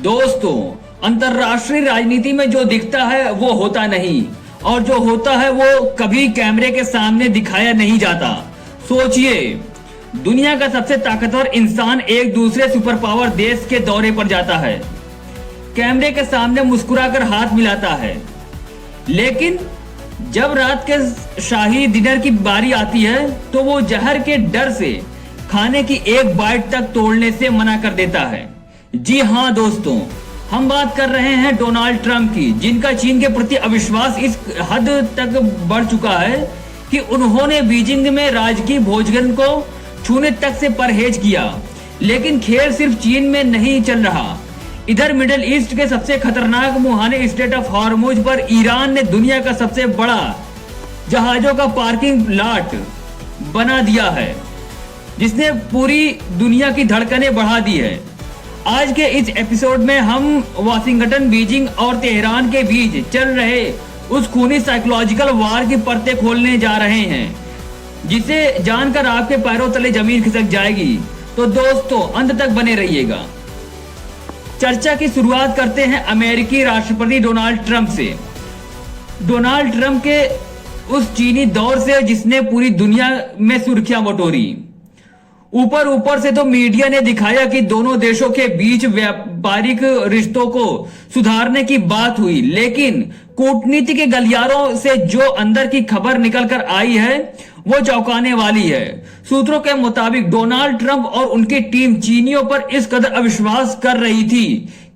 दोस्तों, अंतरराष्ट्रीय राजनीति में जो दिखता है वो होता नहीं, और जो होता है वो कभी कैमरे के सामने दिखाया नहीं जाता। सोचिए, दुनिया का सबसे ताकतवर इंसान एक दूसरे सुपर पावर देश के दौरे पर जाता है, कैमरे के सामने मुस्कुराकर हाथ मिलाता है, लेकिन जब रात के शाही डिनर की बारी आती है तो वो जहर के डर से खाने की एक बाइट तक तोड़ने से मना कर देता है। जी हाँ दोस्तों, हम बात कर रहे हैं डोनाल्ड ट्रंप की, जिनका चीन के प्रति अविश्वास इस हद तक बढ़ चुका है कि उन्होंने बीजिंग में राजकीय भोजन को छूने तक से परहेज किया। लेकिन खेल सिर्फ चीन में नहीं चल रहा, इधर मिडिल ईस्ट के सबसे खतरनाक मुहाने स्टेट ऑफ हॉर्मुज पर ईरान ने दुनिया का सबसे बड़ा जहाजों का पार्किंग लॉट बना दिया है, जिसने पूरी दुनिया की धड़कनें बढ़ा दी है। आज के इस एपिसोड में हम वाशिंगटन, बीजिंग और तेहरान के बीच चल रहे उस खूनी साइकोलॉजिकल वार की परतें खोलने जा रहे हैं, जिसे जानकर आपके पैरों तले जमीन खिसक जाएगी। तो दोस्तों, अंत तक बने रहिएगा। चर्चा की शुरुआत करते हैं अमेरिकी राष्ट्रपति डोनाल्ड ट्रंप से। डोनाल्ड ट्रंप के उस चीनी दौर से जिसने पूरी दुनिया में सुर्खियां बटोरी। ऊपर से तो मीडिया ने दिखाया कि दोनों देशों के बीच व्यापारिक रिश्तों को सुधारने की बात हुई, लेकिन कूटनीति के गलियारों से जो अंदर की खबर निकल कर आई है वो चौंकाने वाली है। सूत्रों के मुताबिक डोनाल्ड ट्रंप और उनकी टीम चीनियों पर इस कदर अविश्वास कर रही थी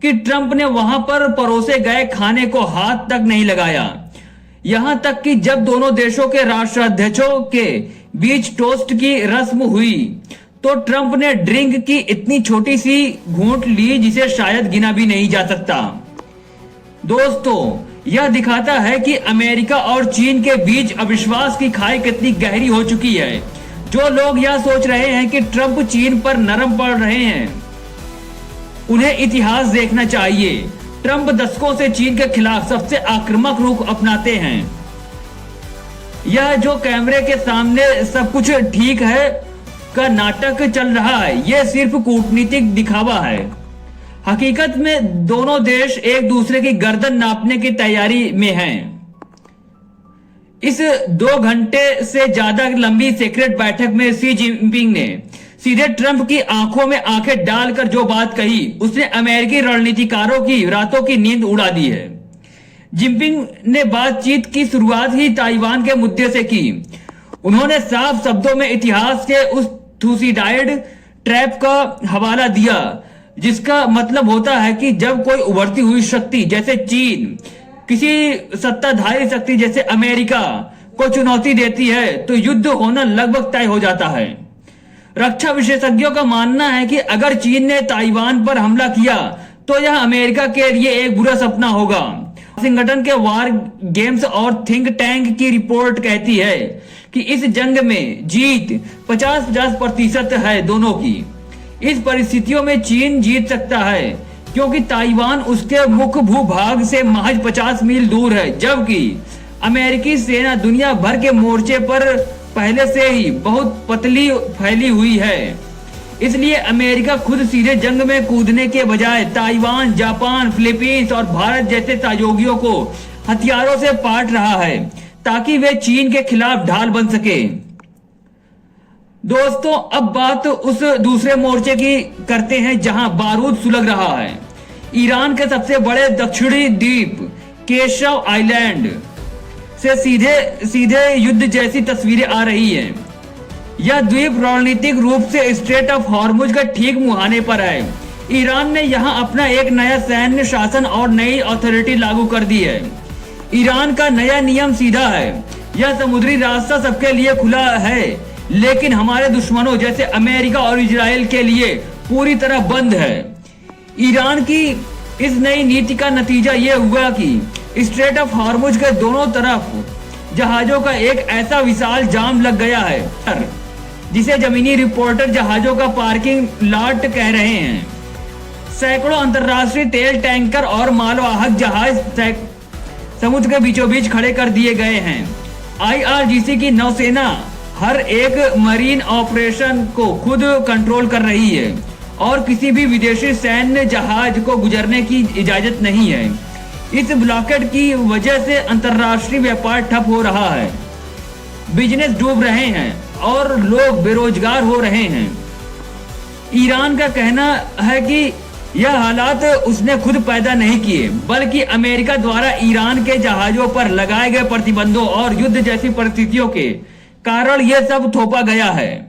कि ट्रंप ने वहां पर परोसे गए खाने को हाथ तक नहीं लगाया। यहां तक कि जब दोनों देशों के राष्ट्राध्यक्षों के बीच टोस्ट की रस्म हुई तो ट्रंप ने ड्रिंक की इतनी छोटी सी घूंट ली जिसे शायद गिना भी नहीं जा सकता। दोस्तों, यह दिखाता है कि अमेरिका और चीन के बीच अविश्वास की खाई कितनी गहरी हो चुकी है। जो लोग यह सोच रहे हैं कि ट्रंप चीन पर नरम पड़ रहे हैं, उन्हें इतिहास देखना चाहिए। ट्रंप दशकों से चीन के खिलाफ सबसे आक्रामक रुख अपनाते हैं। यह जो कैमरे के सामने सब कुछ ठीक है का नाटक चल रहा है, यह सिर्फ कूटनीतिक दिखावा है। हकीकत में दोनों देश एक दूसरे की गर्दन नापने की तैयारी में हैं। इस 2 घंटे से ज्यादा लंबी सीक्रेट बैठक में शी जिनपिंग ने सीधे ट्रंप की आंखों में आंखें डालकर जो बात कही, उसने अमेरिकी रणनीतिकारों की रातों की नींद उड़ा दी है। जिनपिंग ने बातचीत की शुरुआत ही ताइवान के मुद्दे से की। उन्होंने साफ शब्दों में इतिहास के उस थुसीडाइड ट्रैप का हवाला दिया, जिसका मतलब होता है कि जब कोई उभरती हुई शक्ति जैसे चीन किसी सत्ताधारी शक्ति जैसे अमेरिका को चुनौती देती है तो युद्ध होना लगभग तय हो जाता है। रक्षा विशेषज्ञों का मानना है कि अगर चीन ने ताइवान पर हमला किया तो यह अमेरिका के लिए एक बुरा सपना होगा। वाशिंगटन के वार गेम्स और थिंक टैंक की रिपोर्ट कहती है कि इस जंग में जीत 50-50% है दोनों की। इस परिस्थितियों में चीन जीत सकता है क्योंकि ताइवान उसके मुख्य भूभाग से महज 50 मील दूर है, जबकि अमेरिकी सेना दुनिया भर के मोर्चे पर पहले से ही बहुत पतली फैली हुई है। इसलिए अमेरिका खुद सीधे जंग में कूदने के बजाय ताइवान, जापान, फिलीपींस और भारत जैसे सहयोगियों को हथियारों से पाट रहा है ताकि वे चीन के खिलाफ ढाल बन सके। दोस्तों, अब बात उस दूसरे मोर्चे की करते हैं जहां बारूद सुलग रहा है। ईरान के सबसे बड़े दक्षिणी द्वीप केशव आइलैंड से सीधे युद्ध जैसी तस्वीरें आ रही हैं। यह द्वीप रणनीतिक रूप से स्ट्रेट ऑफ हॉर्मुज के ठीक मुहाने पर है। ईरान ने यहां अपना एक नया सैन्य शासन और नई अथॉरिटी लागू कर दी है। ईरान का नया नियम सीधा है, यह समुद्री रास्ता सबके लिए खुला है, लेकिन हमारे दुश्मनों जैसे अमेरिका और इजराइल के लिए पूरी तरह बंद है। ईरान की इस नई नीति का नतीजा यह हुआ कि स्ट्रेट ऑफ हॉर्मुज के दोनों तरफ जहाजों का एक ऐसा विशाल जाम लग गया है जिसे जमीनी रिपोर्टर जहाजों का पार्किंग लॉट कह रहे हैं। सैकड़ों अंतरराष्ट्रीय तेल टैंकर और मालवाहक जहाज समुद्र के बीचों बीच खड़े कर दिए गए हैं। IRGC की नौसेना हर एक मरीन ऑपरेशन को खुद कंट्रोल कर रही है और किसी भी विदेशी सैन्य जहाज को गुजरने की इजाजत नहीं है। इस ब्लॉकेड की वजह से अंतरराष्ट्रीय व्यापार ठप हो रहा है, बिजनेस डूब रहे हैं और लोग बेरोजगार हो रहे हैं। ईरान का कहना है कि यह हालात उसने खुद पैदा नहीं किए, बल्कि अमेरिका द्वारा ईरान के जहाजों पर लगाए गए प्रतिबंधों और युद्ध जैसी परिस्थितियों के कारण यह सब थोपा गया है।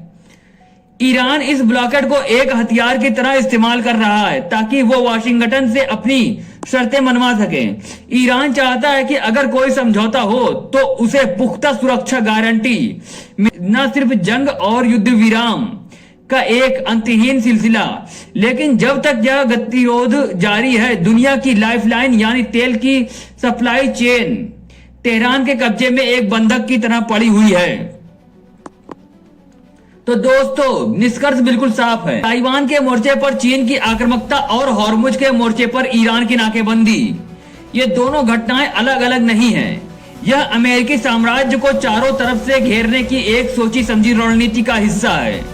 ईरान इस ब्लॉकेड को एक हथियार की तरह इस्तेमाल कर रहा है ताकि वो वाशिंगटन से अपनी शर्तें मनवा सके। ईरान चाहता है कि अगर कोई समझौता हो तो उसे पुख्ता सुरक्षा गारंटी, न सिर्फ जंग और युद्ध विराम का एक अंतहीन सिलसिला, लेकिन जब तक यह गतिरोध जारी है, दुनिया की लाइफलाइन यानी तेल की सप्लाई चेन तेहरान के कब्जे में एक बंधक की तरह पड़ी हुई है। तो दोस्तों, निष्कर्ष बिल्कुल साफ है। ताइवान के मोर्चे पर चीन की आक्रामकता और हॉर्मुज के मोर्चे पर ईरान की नाकेबंदी, ये दोनों घटनाएं अलग अलग नहीं हैं। यह अमेरिकी साम्राज्य को चारों तरफ से घेरने की एक सोची समझी रणनीति का हिस्सा है।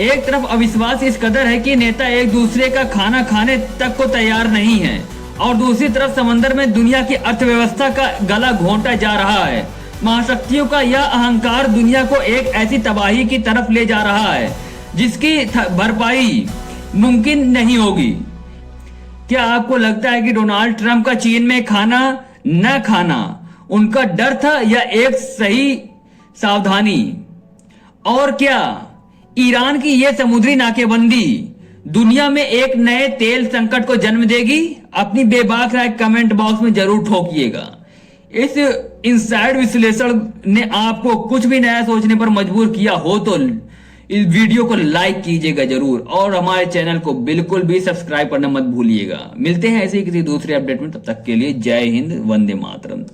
एक तरफ अविश्वास इस कदर है कि नेता एक दूसरे का खाना खाने तक को तैयार नहीं है, और दूसरी तरफ समंदर में दुनिया की अर्थव्यवस्था का गला घोंटा जा रहा है। महाशक्तियों का यह अहंकार दुनिया को एक ऐसी तबाही की तरफ ले जा रहा है जिसकी भरपाई मुमकिन नहीं होगी। क्या आपको लगता है कि डोनाल्ड ट्रंप का चीन में खाना न खाना उनका डर था या एक सही सावधानी? और क्या ईरान की यह समुद्री नाकेबंदी दुनिया में एक नए तेल संकट को जन्म देगी? अपनी बेबाक राय कमेंट बॉक्स में जरूर ठोकिएगा। इस इनसाइड विश्लेषण ने आपको कुछ भी नया सोचने पर मजबूर किया हो तो इस वीडियो को लाइक कीजिएगा जरूर, और हमारे चैनल को बिल्कुल भी सब्सक्राइब करना मत भूलिएगा। मिलते हैं ऐसे ही किसी दूसरे अपडेट में, तब तक के लिए जय हिंद, वंदे मातरम।